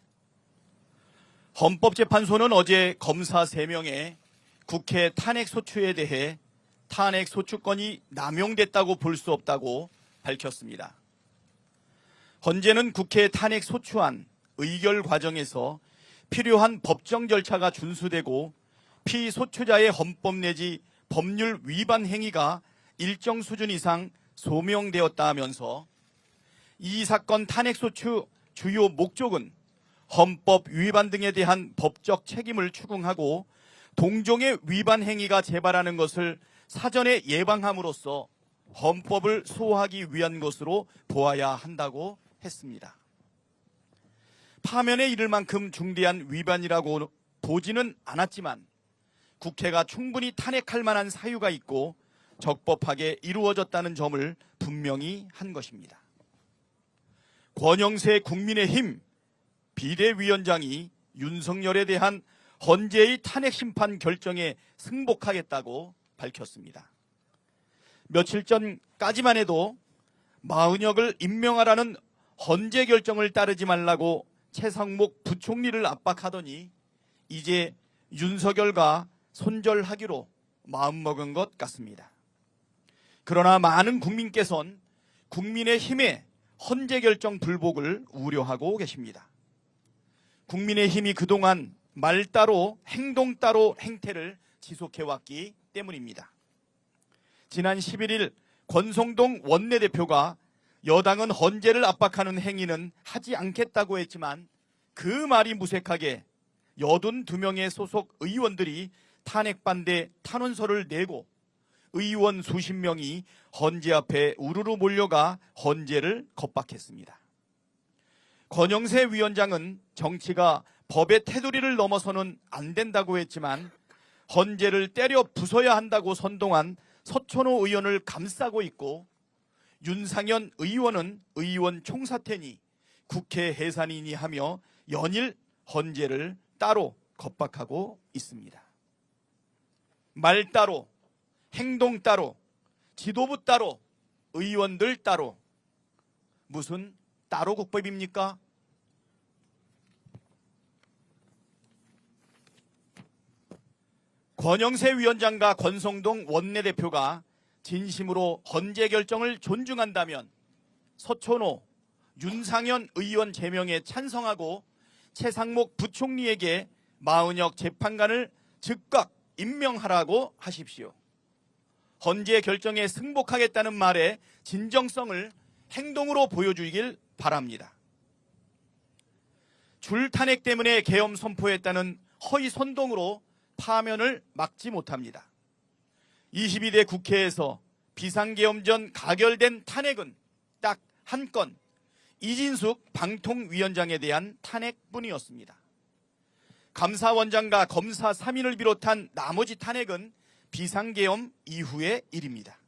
헌법재판소는 어제 검사 3명의 국회 탄핵소추에 대해 탄핵소추권이 남용됐다고 볼 수 없다고 밝혔습니다. 헌재는 국회 탄핵소추안 의결 과정에서 필요한 법정 절차가 준수되고 피소추자의 헌법 내지 법률 위반 행위가 일정 수준 이상 소명되었다 하면서 이 사건 탄핵소추 주요 목적은 헌법 위반 등에 대한 법적 책임을 추궁하고 동종의 위반 행위가 재발하는 것을 사전에 예방함으로써 헌법을 소화하기 위한 것으로 보아야 한다고 했습니다. 파면에 이를 만큼 중대한 위반이라고 보지는 않았지만 국회가 충분히 탄핵할 만한 사유가 있고 적법하게 이루어졌다는 점을 분명히 한 것입니다. 권영세 국민의힘 비대위원장이 윤석열에 대한 헌재의 탄핵 심판 결정에 승복하겠다고 밝혔습니다. 며칠 전까지만 해도 마은혁을 임명하라는 헌재 결정을 따르지 말라고 최상목 부총리를 압박하더니 이제 윤석열과 손절하기로 마음먹은 것 같습니다. 그러나 많은 국민께서는 국민의힘의 헌재 결정 불복을 우려하고 계십니다. 국민의힘이 그동안 말 따로 행동 따로 행태를 지속해왔기 때문입니다. 지난 11일 권성동 원내대표가 여당은 헌재를 압박하는 행위는 하지 않겠다고 했지만 그 말이 무색하게 82명의 소속 의원들이 탄핵 반대 탄원서를 내고 의원 수십 명이 헌재 앞에 우르르 몰려가 헌재를 겁박했습니다. 권영세 위원장은 정치가 법의 테두리를 넘어서는 안 된다고 했지만 헌재를 때려 부숴야 한다고 선동한 서천호 의원을 감싸고 있고, 윤상현 의원은 의원 총사퇴니 국회 해산이니 하며 연일 헌재를 따로 겁박하고 있습니다. 말 따로, 행동 따로, 지도부 따로, 의원들 따로. 무슨 따로 국법입니까? 권영세 위원장과 권성동 원내대표가 진심으로 헌재 결정을 존중한다면 서천호, 윤상현 의원 제명에 찬성하고 최상목 부총리에게 마은혁 재판관을 즉각 임명하라고 하십시오. 헌재 결정에 승복하겠다는 말의 진정성을 행동으로 보여주길 바랍니다. 줄 탄핵 때문에 계엄 선포했다는 허위 선동으로 파면을 막지 못합니다. 22대 국회에서 비상계엄 전 가결된 탄핵은 딱 한 건, 이진숙 방통위원장에 대한 탄핵뿐이었습니다. 감사원장과 검사 3인을 비롯한 나머지 탄핵은 비상계엄 이후의 일입니다.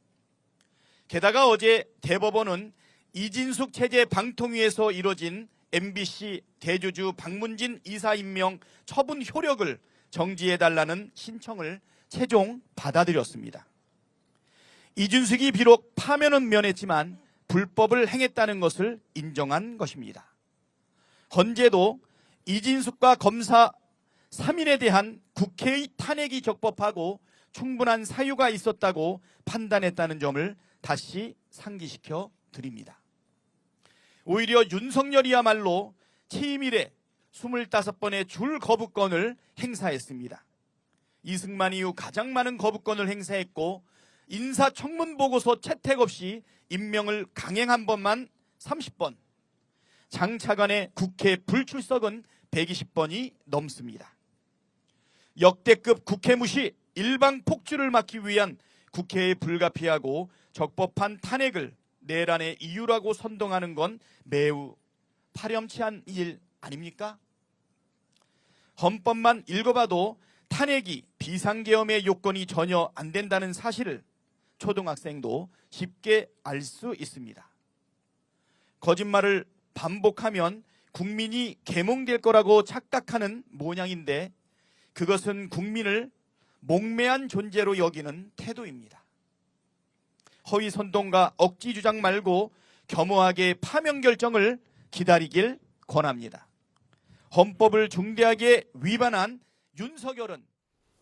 게다가 어제 대법원은 이진숙 체제 방통위에서 이뤄진 MBC 대주주 박문진 이사 임명 처분 효력을 정지해달라는 신청을 최종 받아들였습니다. 이준숙이 비록 파면은 면했지만 불법을 행했다는 것을 인정한 것입니다. 헌재도 이진숙과 검사 3인에 대한 국회의 탄핵이 적법하고 충분한 사유가 있었다고 판단했다는 점을 다시 상기시켜 드립니다. 오히려 윤석열이야말로 취임 이래 25번의 줄 거부권을 행사했습니다. 이승만 이후 가장 많은 거부권을 행사했고, 인사청문 보고서 채택 없이 임명을 강행한 번만 30번, 장차관의 국회 불출석은 120번이 넘습니다. 역대급 국회 무시, 일방 폭주를 막기 위한 국회에 불가피하고 적법한 탄핵을 내란의 이유라고 선동하는 건 매우 파렴치한 일 아닙니까? 헌법만 읽어봐도 탄핵이 비상계엄의 요건이 전혀 안 된다는 사실을 초등학생도 쉽게 알 수 있습니다. 거짓말을 반복하면 국민이 계몽될 거라고 착각하는 모양인데, 그것은 국민을 목매한 존재로 여기는 태도입니다. 허위 선동과 억지 주장 말고 겸허하게 파면 결정을 기다리길 권합니다. 헌법을 중대하게 위반한 윤석열은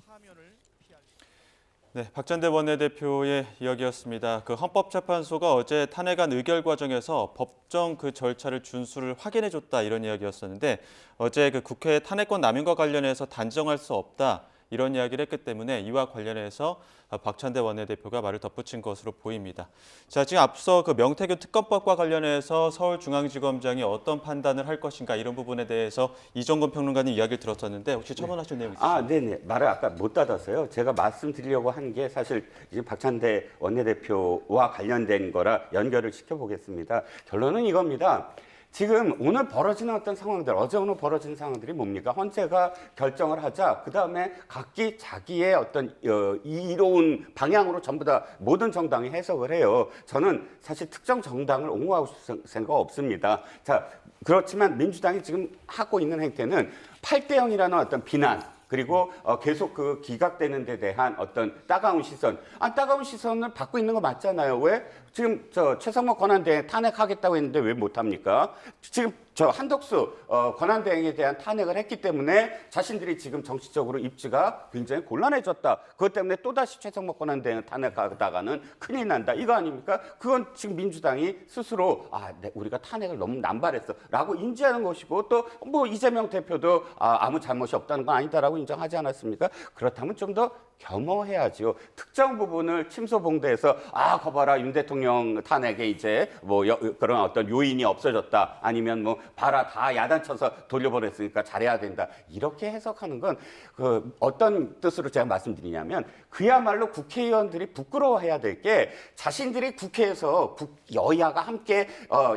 파면을 피할 수 있습니다. 네, 박찬대 원내대표의 이야기였습니다. 그 헌법재판소가 어제 탄핵안 의결 과정에서 법정 그 절차를 준수를 확인해줬다, 이런 이야기였었는데, 어제 그 국회 탄핵권 남용과 관련해서 단정할 수 없다, 이런 이야기를 했기 때문에 이와 관련해서 박찬대 원내대표가 말을 덧붙인 것으로 보입니다. 자, 지금 앞서 그 명태균 특검법과 관련해서 서울중앙지검장이 어떤 판단을 할 것인가, 이런 부분에 대해서 이정건 평론가님 이야기를 들었었는데, 혹시 첨언하실 내용 있으신가요? 네네. 말을 아까 못 닫았어요. 제가 말씀드리려고 한 게 사실 이제 박찬대 원내대표와 관련된 거라 연결을 시켜보겠습니다. 결론은 이겁니다. 지금 오늘 벌어지는 어떤 상황들, 어제 오늘 벌어진 상황들이 뭡니까? 헌재가 결정을 하자 그 다음에 각기 자기의 어떤 이로운 방향으로 전부 다 모든 정당이 해석을 해요. 저는 사실 특정 정당을 옹호하고 싶은 생각 없습니다. 자, 그렇지만 민주당이 지금 하고 있는 행태는 8대 0이라는 어떤 비난, 그리고 계속 그 기각되는 데 대한 어떤 따가운 시선. 따가운 시선을 받고 있는 거 맞잖아요. 왜? 지금 최상목 권한대행 탄핵하겠다고 했는데 왜 못합니까? 지금 한덕수 권한대행에 대한 탄핵을 했기 때문에 자신들이 지금 정치적으로 입지가 굉장히 곤란해졌다. 그것 때문에 또다시 최상목 권한대행을 탄핵하다가는 큰일 난다. 이거 아닙니까? 그건 지금 민주당이 스스로 우리가 탄핵을 너무 남발했어 라고 인지하는 것이고, 또 뭐 이재명 대표도 아무 잘못이 없다는 건 아니다라고 인정하지 않았습니까? 그렇다면 좀 더 겸허해야지요. 특정 부분을 침소봉대해서 거봐라 윤 대통령 탄핵에 이제 뭐 그런 어떤 요인이 없어졌다. 아니면 뭐 봐라 다 야단 쳐서 돌려보냈으니까 잘해야 된다. 이렇게 해석하는 건 그 어떤 뜻으로 제가 말씀드리냐면 그야말로 국회의원들이 부끄러워해야 될 게 자신들이 국회에서 여야가 함께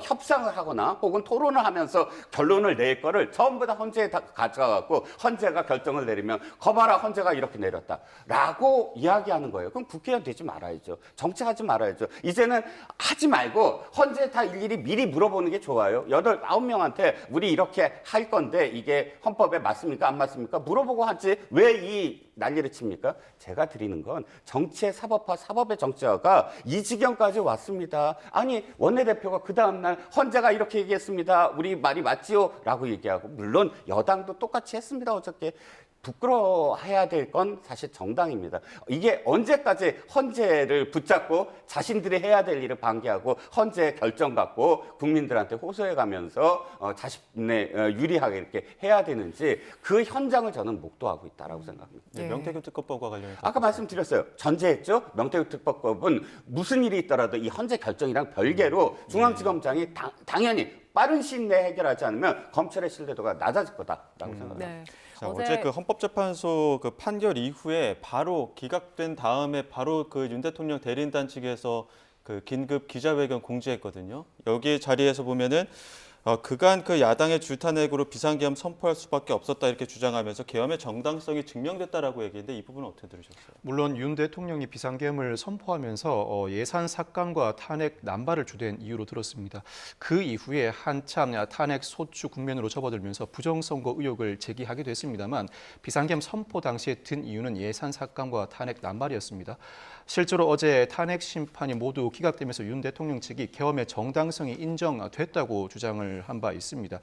협상을 하거나 혹은 토론을 하면서 결론을 낼 거를 전부 다 헌재에 다 가져가갖고 헌재가 결정을 내리면 거봐라 헌재가 이렇게 내렸다. 라고 이야기하는 거예요. 그럼 국회의원 되지 말아야죠. 정치하지 말아야죠. 이제는 하지 말고 헌재 다 일일이 미리 물어보는 게 좋아요. 9명한테 우리 이렇게 할 건데 이게 헌법에 맞습니까? 안 맞습니까? 물어보고 하지 왜 이 난리를 칩니까? 제가 드리는 건 정치의 사법화, 사법의 정치화가 이 지경까지 왔습니다. 아니 원내대표가 그 다음날 헌재가 이렇게 얘기했습니다. 우리 말이 맞지요? 라고 얘기하고 물론 여당도 똑같이 했습니다. 어저께. 부끄러워해야 될 건 사실 정당입니다. 이게 언제까지 헌재를 붙잡고 자신들이 해야 될 일을 방기하고 헌재 결정 갖고 국민들한테 호소해가면서 자신의 유리하게 이렇게 해야 되는지 그 현장을 저는 목도하고 있다라고 생각합니다. 네, 명태균 특검법과 관련해서 아까 말씀드렸어요. 전제했죠. 명태균 특검법은 무슨 일이 있더라도 이 헌재 결정이랑 별개로 중앙지검장이 당연히 빠른 시일 내에 해결하지 않으면 검찰의 신뢰도가 낮아질 거다라고 생각합니다. 네. 자, 어제 그 헌법재판소 그 판결 이후에 바로 기각된 다음에 바로 그 윤 대통령 대리인단 측에서 그 긴급 기자회견 공지했거든요. 여기 자리에서 보면은 그간 그 야당의 줄탄핵으로 비상계엄 선포할 수밖에 없었다 이렇게 주장하면서 계엄의 정당성이 증명됐다라고 얘기했는데 이 부분은 어떻게 들으셨어요? 물론 윤 대통령이 비상계엄을 선포하면서 예산 삭감과 탄핵 남발을 주된 이유로 들었습니다. 그 이후에 한참 탄핵 소추 국면으로 접어들면서 부정선거 의혹을 제기하기도 했습니다만 비상계엄 선포 당시에 든 이유는 예산 삭감과 탄핵 남발이었습니다. 실제로 어제 탄핵 심판이 모두 기각되면서 윤 대통령 측이 계엄의 정당성이 인정됐다고 주장을 한 바 있습니다.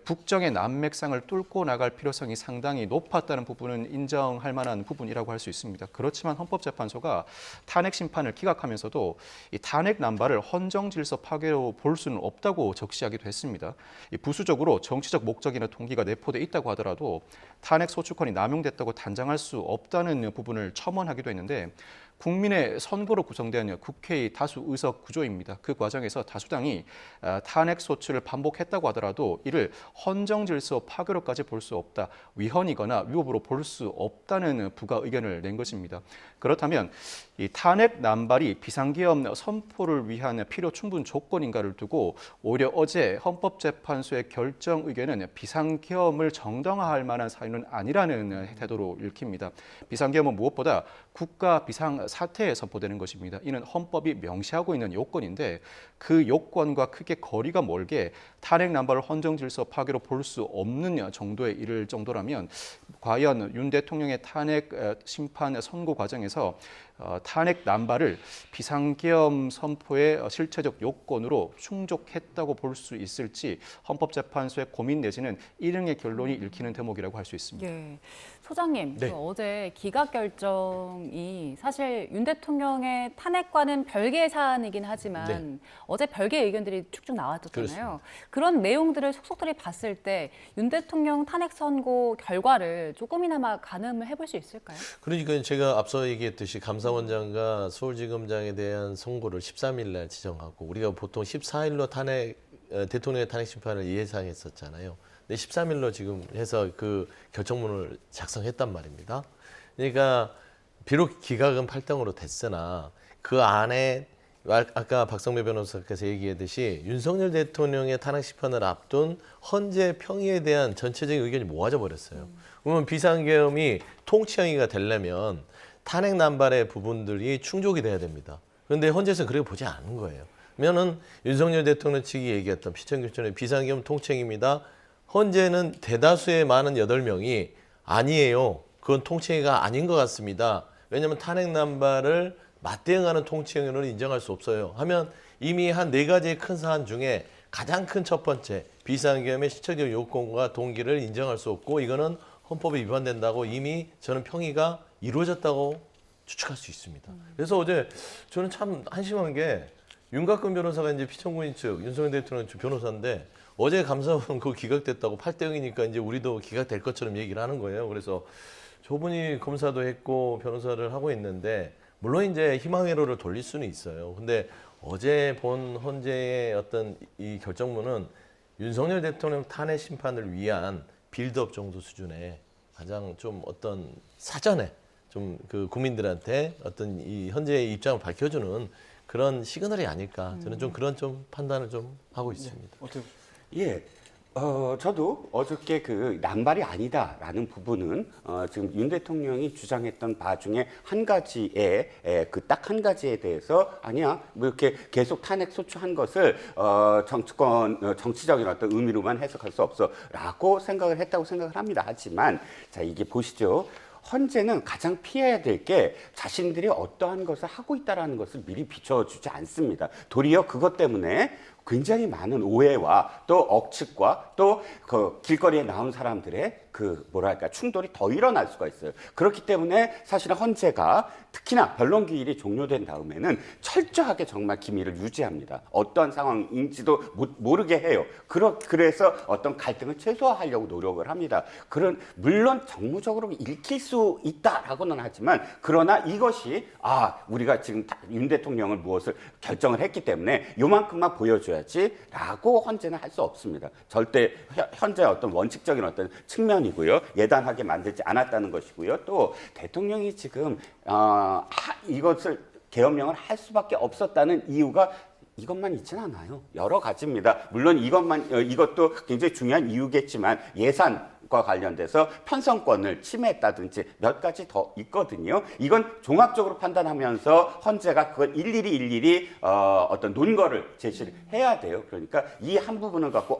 국정의 난맥상을 뚫고 나갈 필요성이 상당히 높았다는 부분은 인정할 만한 부분이라고 할 수 있습니다. 그렇지만 헌법재판소가 탄핵 심판을 기각하면서도 이 탄핵 남발을 헌정질서 파괴로 볼 수는 없다고 적시하기도 했습니다. 부수적으로 정치적 목적이나 동기가 내포돼 있다고 하더라도 탄핵 소추권이 남용됐다고 단정할 수 없다는 부분을 첨언하기도 했는데 국민의 선거로 구성된 국회의 다수 의석 구조입니다. 그 과정에서 다수당이 탄핵 소추를 반복했다고 하더라도 이를 헌정질서 파괴로까지 볼 수 없다, 위헌이거나 위법으로 볼 수 없다는 부가 의견을 낸 것입니다. 그렇다면 이 탄핵 남발이 비상계엄 선포를 위한 필요 충분 조건인가를 두고 오히려 어제 헌법재판소의 결정 의견은 비상계엄을 정당화할 만한 사유는 아니라는 태도로 읽힙니다. 비상계엄은 무엇보다 국가 비상사태에 선포되는 것입니다. 이는 헌법이 명시하고 있는 요건인데 그 요건과 크게 거리가 멀게 탄핵 남발을 헌정질서 파괴로 볼 수 없는 정도에 이를 정도라면 과연 윤 대통령의 탄핵 심판 선고 과정에서 탄핵 남발을 비상계엄 선포의 실체적 요건으로 충족했다고 볼 수 있을지 헌법재판소의 고민 내지는 일응의 결론이 읽히는 대목이라고 할 수 있습니다. 예. 소장님, 네. 그 어제 기각 결정이 사실 윤 대통령의 탄핵과는 별개의 사안이긴 하지만 네. 어제 별개의 의견들이 쭉쭉 나왔었잖아요. 그렇습니다. 그런 내용들을 속속들이 봤을 때 윤 대통령 탄핵 선고 결과를 조금이나마 가늠을 해볼 수 있을까요? 그러니까 제가 앞서 얘기했듯이 감사원장과 서울지검장에 대한 선고를 13일 날 지정하고 우리가 보통 14일로 대통령의 탄핵 심판을 예상했었잖아요. 근데 13일로 지금 해서 그 결정문을 작성했단 말입니다. 그러니까 비록 기각은 8당으로 됐으나 그 안에 아까 박성배 변호사께서 얘기했듯이 윤석열 대통령의 탄핵 심판을 앞둔 헌재 평의에 대한 전체적인 의견이 모아져 버렸어요. 그러면 비상계엄이 통치행위가 되려면 탄핵 남발의 부분들이 충족이 돼야 됩니다. 그런데 헌재에서는 그렇게 보지 않은 거예요. 그러면은 윤석열 대통령 측이 얘기했던 피청결정의 비상계엄 통치행위입니다. 헌재는 대다수의 많은 8명이 아니에요. 그건 통치행위가 아닌 것 같습니다. 왜냐하면 탄핵 남발을 맞대응하는 통치행위로는 인정할 수 없어요. 하면 이미 한 4가지의 큰 사안 중에 가장 큰 첫 번째 비상계엄의 실체적 요건과 동기를 인정할 수 없고 이거는 헌법에 위반된다고 이미 저는 평의가 이루어졌다고 추측할 수 있습니다. 그래서 어제 저는 참 한심한 게 윤곽근 변호사가 이제 피청구인 측 윤석열 대통령 측 변호사인데 어제 감사원 그거 기각됐다고 8대 0이니까 이제 우리도 기각될 것처럼 얘기를 하는 거예요. 그래서 저분이 검사도 했고 변호사를 하고 있는데 물론 이제 희망회로를 돌릴 수는 있어요. 근데 어제 본 헌재의 어떤 이 결정문은 윤석열 대통령 탄핵 심판을 위한 빌드업 정도 수준의 가장 좀 어떤 사전에 좀 그 국민들한테 어떤 이 헌재의 입장을 밝혀주는 그런 시그널이 아닐까 저는 좀 그런 좀 판단을 좀 하고 있습니다. 어떻게 예. 저도 어저께 그 남발이 아니다라는 부분은 지금 윤 대통령이 주장했던 바 중에 한 가지에 그 딱 한 가지에 대해서 아니야 뭐 이렇게 계속 탄핵 소추한 것을 정치적인 어떤 의미로만 해석할 수 없어라고 생각을 했다고 생각을 합니다. 하지만 자 이게 보시죠. 헌재는 가장 피해야 될 게 자신들이 어떠한 것을 하고 있다라는 것을 미리 비춰주지 않습니다. 도리어 그것 때문에 굉장히 많은 오해와 또 억측과 또 그 길거리에 나온 사람들의 그 뭐랄까 충돌이 더 일어날 수가 있어요. 그렇기 때문에 사실은 헌재가 특히나 변론 기일이 종료된 다음에는 철저하게 정말 기밀을 유지합니다. 어떠한 상황인지도 모르게 해요. 그래서 어떤 갈등을 최소화하려고 노력을 합니다. 물론 정무적으로 읽힐 수 있다라고는 하지만 그러나 이것이 우리가 지금 윤 대통령을 무엇을 결정을 했기 때문에 요만큼만 보여줘야지라고 헌재는 할 수 없습니다. 절대 현재의 어떤 원칙적인 어떤 측면이고요. 예단하게 만들지 않았다는 것이고요. 또 대통령이 지금 이것을 계엄령을 할 수밖에 없었다는 이유가 이것만 있지는 않아요. 여러 가지입니다. 물론 이것도 굉장히 중요한 이유겠지만 예산과 관련돼서 편성권을 침해했다든지 몇 가지 더 있거든요. 이건 종합적으로 판단하면서 헌재가 그걸 일일이 어떤 논거를 제시를 해야 돼요. 그러니까 이 한 부분을 갖고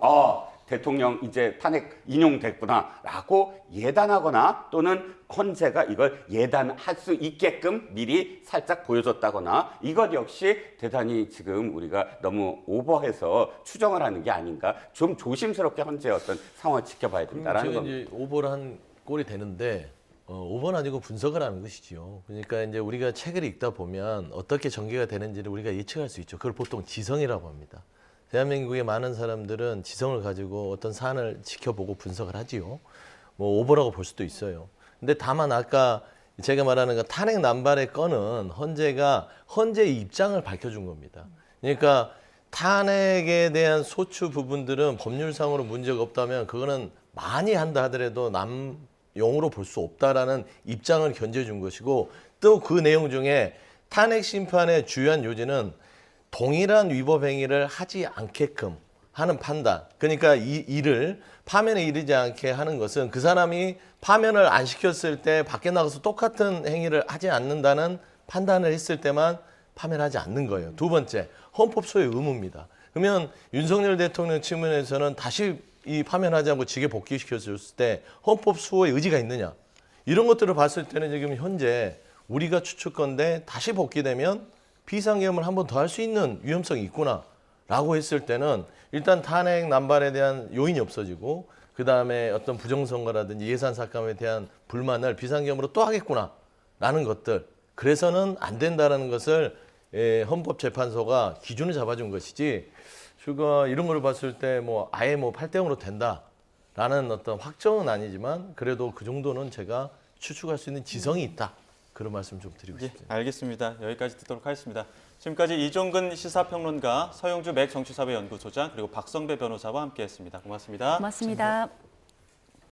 대통령 이제 탄핵 인용됐구나라고 예단하거나 또는 헌재가 이걸 예단할 수 있게끔 미리 살짝 보여줬다거나 이것 역시 대단히 지금 우리가 너무 오버해서 추정을 하는 게 아닌가 좀 조심스럽게 헌재의 어떤 상황을 지켜봐야 된다라는 제가 겁니다. 이제 오버를 한 꼴이 되는데 오버는 아니고 분석을 하는 것이지요. 그러니까 이제 우리가 책을 읽다 보면 어떻게 전개가 되는지를 우리가 예측할 수 있죠. 그걸 보통 지성이라고 합니다. 대한민국의 많은 사람들은 지성을 가지고 어떤 사안을 지켜보고 분석을 하지요. 뭐 오버라고 볼 수도 있어요. 근데 다만 아까 제가 말하는 그 탄핵 남발의 건은 헌재가 헌재의 입장을 밝혀준 겁니다. 그러니까 탄핵에 대한 소추 부분들은 법률상으로 문제가 없다면 그거는 많이 한다 하더라도 남용으로 볼 수 없다라는 입장을 견제준 것이고 또 그 내용 중에 탄핵 심판의 주요한 요지는 동일한 위법 행위를 하지 않게끔 하는 판단. 그러니까 이 일을 파면에 이르지 않게 하는 것은 그 사람이 파면을 안 시켰을 때 밖에 나가서 똑같은 행위를 하지 않는다는 판단을 했을 때만 파면하지 않는 거예요. 두 번째, 헌법소의 의무입니다. 그러면 윤석열 대통령 측면에서는 다시 이 파면하지 않고 직에 복귀시켜줬을 때 헌법 수호의 의지가 있느냐. 이런 것들을 봤을 때는 지금 현재 우리가 추측건데 다시 복귀되면 비상계엄을 한 번 더 할 수 있는 위험성이 있구나라고 했을 때는 일단 탄핵 남발에 대한 요인이 없어지고 그다음에 어떤 부정선거라든지 예산 삭감에 대한 불만을 비상계엄으로 또 하겠구나라는 것들. 그래서는 안 된다라는 것을 헌법재판소가 기준을 잡아준 것이지 제가 이런 걸 봤을 때 뭐 아예 뭐 8대0으로 된다라는 어떤 확정은 아니지만 그래도 그 정도는 제가 추측할 수 있는 지성이 있다. 그런 말씀 좀 드리고 싶습니다. 알겠습니다. 여기까지 듣도록 하겠습니다. 지금까지 이종근 시사평론가, 서영주 맥정치사회연구소장 그리고 박성배 변호사와 함께했습니다. 고맙습니다. 고맙습니다.